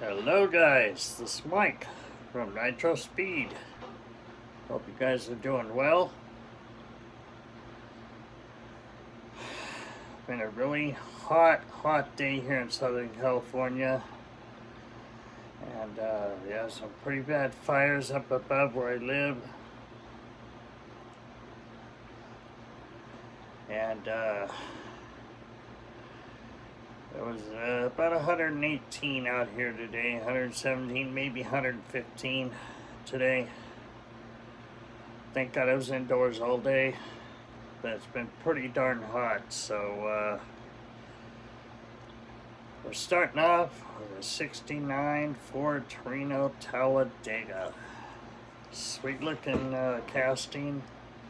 Hello guys, this is Mike from Nitro Speed. Hope you guys are doing well. Been a really hot day here in Southern California. And yeah, some pretty bad fires up above where I live. And it was about 118 out here today, 117, maybe 115 today. Thank God I was indoors all day, but it's been pretty darn hot. So we're starting off with a 69 Ford Torino Talladega. Sweet looking casting,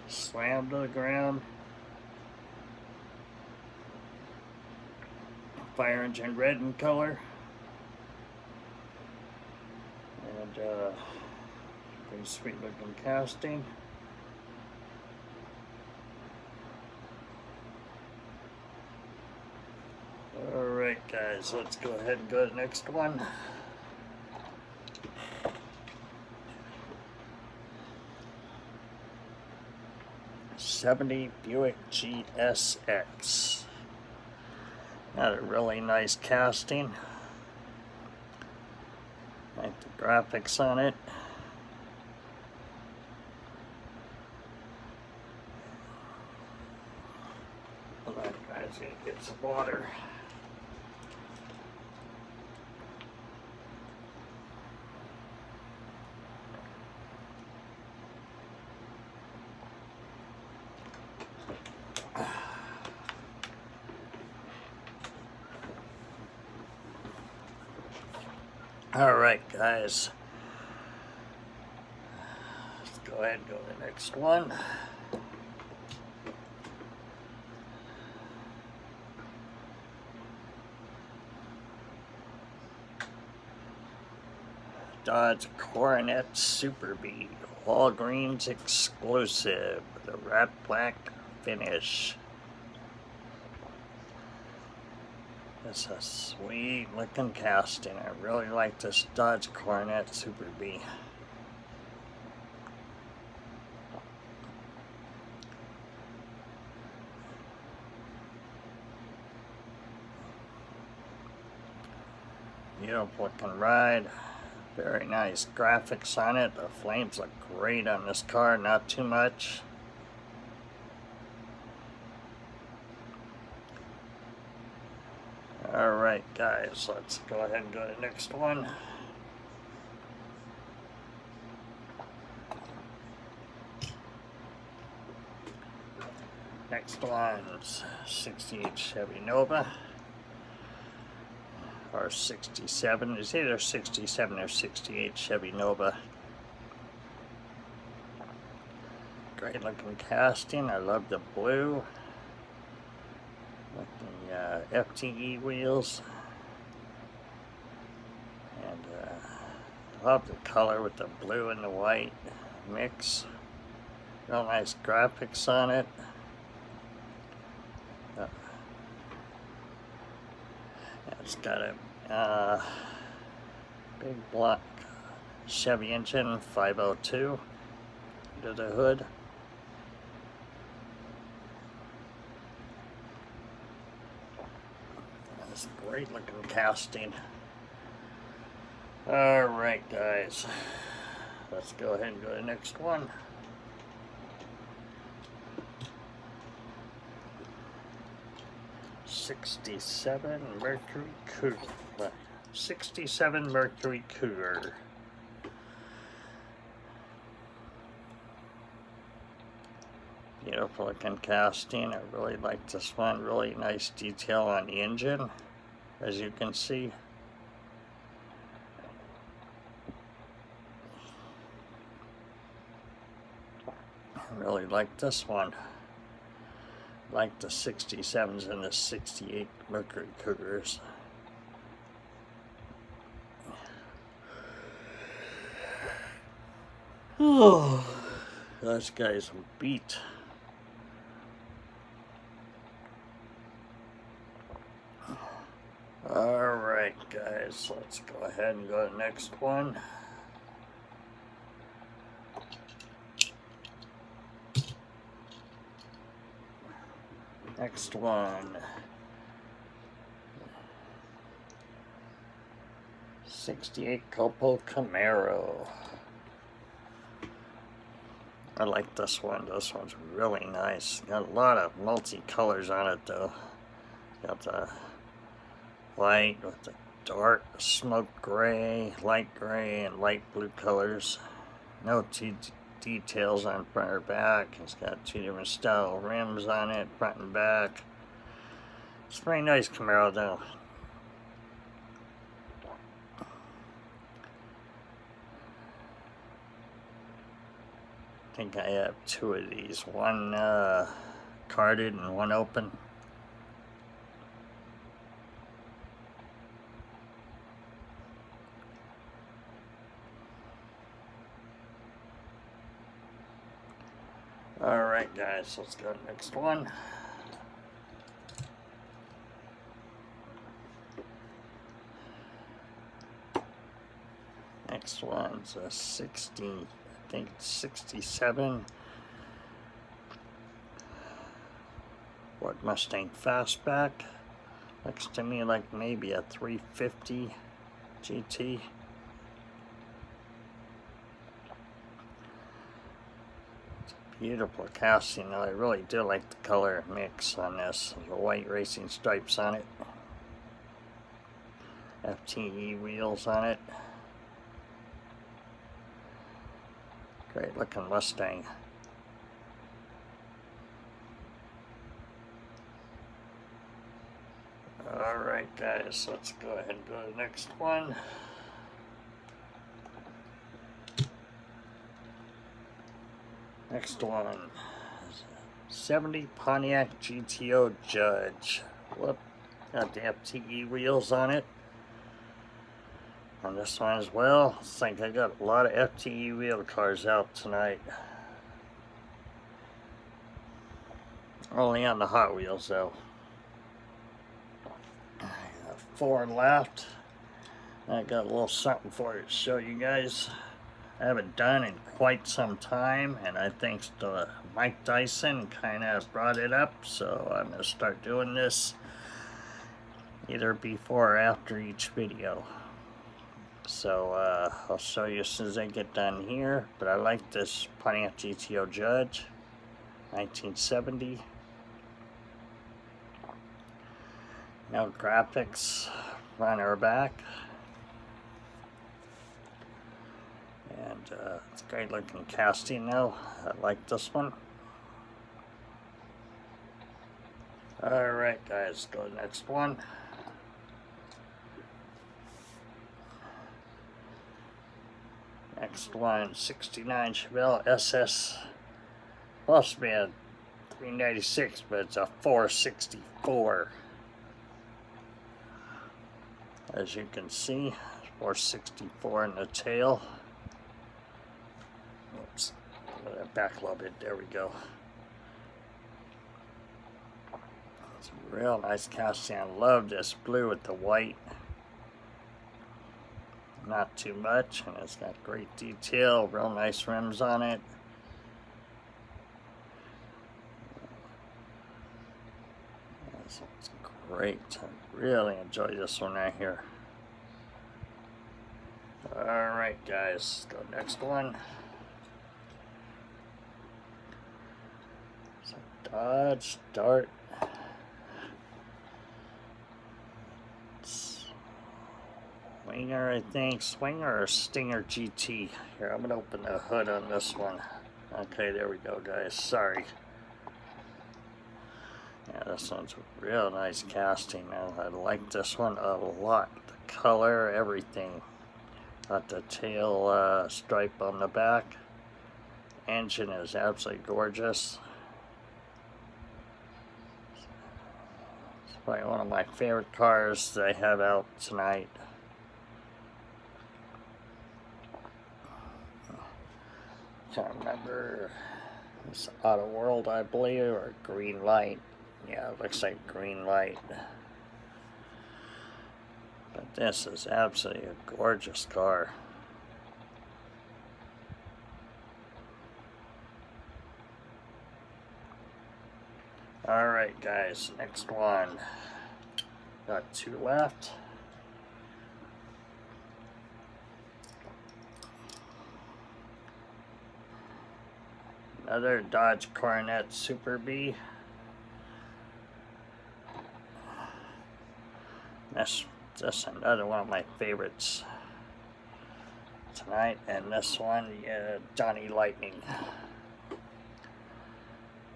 slammed to the ground. Fire engine red in color, and pretty sweet looking casting. Alright guys, let's go ahead and go to the next one. '70 Buick GSX. Got a really nice casting. Like the graphics on it. Hold on guys, gonna get some water. Alright guys, let's go ahead and go to the next one. Dodge Coronet Super B, Walgreens exclusive, the rat black finish. It's a sweet looking casting. I really like this Dodge Coronet Super B. Beautiful looking ride. Very nice graphics on it. The flames look great on this car, not too much. Alright guys, let's go ahead and go to the next one. Next one's 68 Chevy Nova. Or 67, it's either 67 or 68 Chevy Nova. Great looking casting, I love the blue. With the FTE wheels, and I love the color with the blue and the white mix. Real nice graphics on it. It's got a big block Chevy engine, 502 under the hood. That's great looking casting. Alright guys, let's go ahead and go to the next one. '67 Mercury Cougar. '67 Mercury Cougar. Beautiful looking casting. I really like this one. Really nice detail on the engine, as you can see. I really like this one. Like the 67s and the 68 Mercury Cougars. Oh, this guy's beat. Alright guys, let's go ahead and go to the next one. Next one. 68 couple Camaro. I like this one. This one's really nice. Got a lot of multi-colors on it though. Got the white with the dark smoke gray, light gray, and light blue colors. No details on front or back. It's got two different style rims on it, front and back. It's a very nice Camaro though. I think I have two of these, one carded and one open. Alright guys, let's go to the next one. Next one's a 60, I think it's 67 Ford Mustang Fastback. Looks to me like maybe a 350 GT. Beautiful casting. I really do like the color mix on this. The white racing stripes on it. FTE wheels on it. Great looking Mustang. Alright guys, let's go ahead and go to the next one. Next one, 70 Pontiac GTO Judge. Whoop, got the FTE wheels on it. On this one as well. I think I got a lot of FTE wheel cars out tonight. Only on the Hot Wheels though. I got 4 left. I got a little something for you to show you guys. I haven't done in quite some time, and I think Mike Dyson kind of brought it up, so I'm going to start doing this either before or after each video. So I'll show you as soon as I get done here, but I like this Pontiac GTO Judge, 1970. No graphics, front or back. And it's a great looking casting though. I like this one. Alright guys, go to the next one. Next one, 69 Chevelle SS. Supposed to be a 396, but it's a 464. As you can see, 464 in the tail. Oops, back a little bit, there we go. It's a real nice casting. I love this blue with the white. Not too much, and it's got great detail, real nice rims on it. This one's great. I really enjoy this one right here. Alright guys, let's go next one. It's a Dodge Dart Swinger, I think. Swinger or Stinger GT. Here, I'm gonna open the hood on this one. Okay, there we go guys, sorry. Yeah, this one's a real nice casting. I like this one a lot. The color, everything. Got the tail stripe on the back. Engine is absolutely gorgeous. It's probably one of my favorite cars they have out tonight. Can't remember. It's Auto World, I believe, or Green Light. Yeah, it looks like Green Light. But this is absolutely a gorgeous car. Alright guys, next one. Got 2 left. Another Dodge Coronet Super B. That's another one of my favorites tonight. And this one, Johnny Lightning.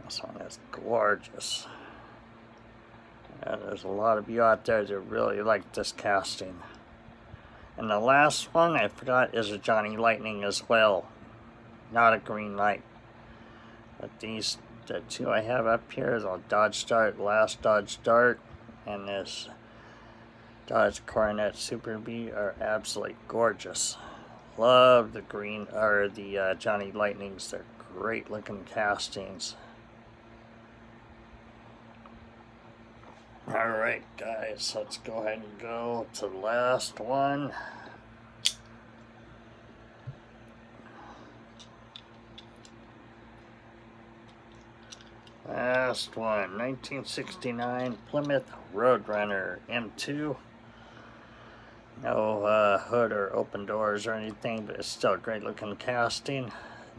This one is gorgeous. There's a lot of you out there that really like this casting. And the last one I forgot is a Johnny Lightning as well. Not a green light. But these, the 2 I have up here, the Dodge Dart, last Dodge Dart, and this Dodge Coronet Super B are absolutely gorgeous. Love the green, or the Johnny Lightnings. They're great looking castings. Alright guys, let's go ahead and go to the last one. Last one, 1969 Plymouth Roadrunner M2. No hood or open doors or anything, but it's still a great looking casting.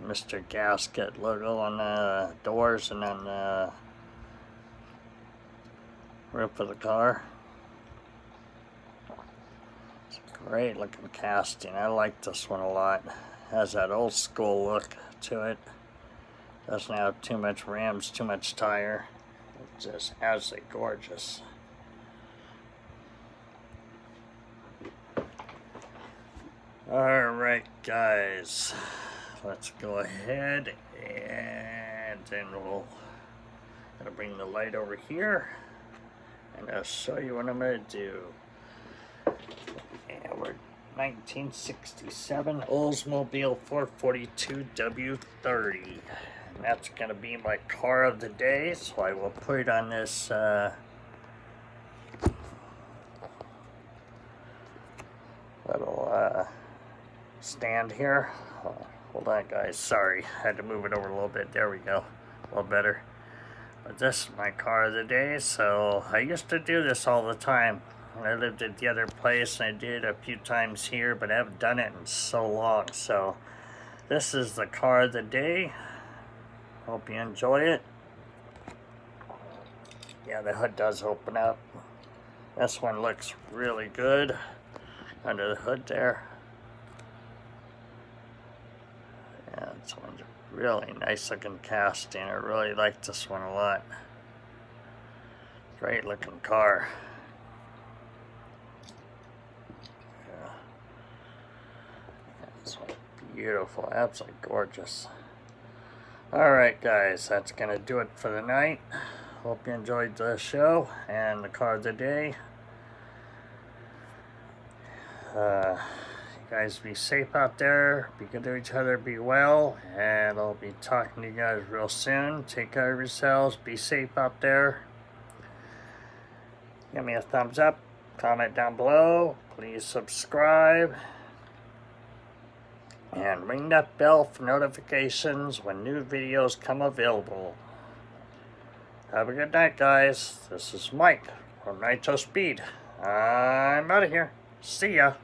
Mr. Gasket logo on the doors and on the roof of the car. It's a great looking casting. I like this one a lot. Has that old school look to it. Doesn't have too much rims, too much tire. It's just absolutely gorgeous. Alright guys, let's go ahead and then we'll bring the light over here and I'll show you what I'm going to do. And we're 1967 Oldsmobile 442 W30. And that's going to be my car of the day, so I will put it on this little stand here. Hold on guys, sorry, had to move it over a little bit. There we go, a little better. But this is my car of the day, so I used to do this all the time when I lived at the other place, and I did a few times here, but I haven't done it in so long. So this is the car of the day. Hope you enjoy it. Yeah, the hood does open up. This one looks really good under the hood there. Yeah, this one's a really nice looking casting. I really like this one a lot. Great looking car. Yeah. This one's beautiful, absolutely gorgeous. Alright guys, that's gonna do it for the night. Hope you enjoyed the show and the car of the day. You guys be safe out there, be good to each other, be well, and I'll be talking to you guys real soon. Take care of yourselves, be safe out there. Give me a thumbs up, comment down below, please subscribe, and ring that bell for notifications when new videos come available. Have a good night guys. This is Mike from Nitro Speed. I'm out of here. See ya.